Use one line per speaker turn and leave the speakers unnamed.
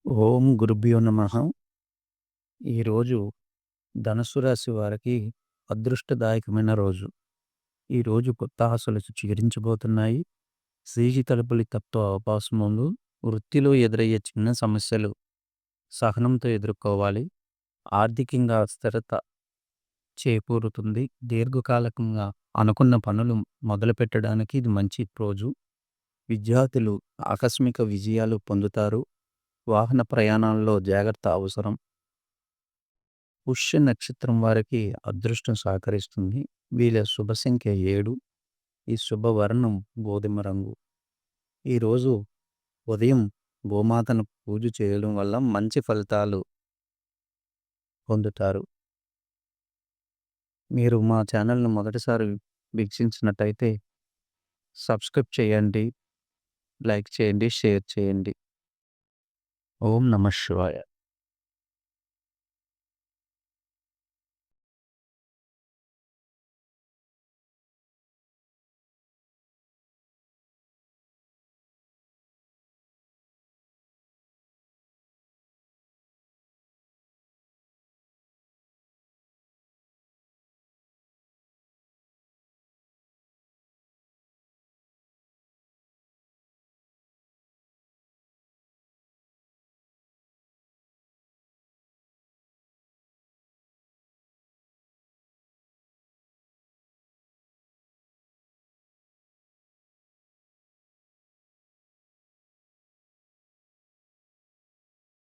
ఓం గురుభ్యో నమః. ఈరోజు ధనుస్సు రాశి వారికి అదృష్టదాయకమైన రోజు. ఈరోజు కొత్త ఆశలు చిగురించబోతున్నాయి. సిహి తలుపులు తప్పో అవకాశం ముందు వృత్తిలో ఎదురయ్యే చిన్న సమస్యలు సహనంతో ఎదుర్కోవాలి. ఆర్థికంగా స్థిరత చేకూరుతుంది. దీర్ఘకాలికంగా అనుకున్న పనులు మొదలుపెట్టడానికి ఇది మంచి రోజు. విద్యార్థులు ఆకస్మిక విజయాలు పొందుతారు. వాహన ప్రయాణాల్లో జాగ్రత్త అవసరం. పుష్య నక్షత్రం వారికి అదృష్టం సహకరిస్తుంది. వీళ్ళ శుభ సంఖ్య 7. ఈ శుభవర్ణం గోధుమ రంగు. ఈరోజు ఉదయం గోమాతను పూజ చేయడం వల్ల మంచి ఫలితాలు పొందుతారు. మీరు మా ఛానల్‌ను మొదటిసారి వీక్షించినట్టయితే సబ్స్క్రైబ్ చేయండి, లైక్ చేయండి, షేర్ చేయండి. ఓం నమః శివాయ.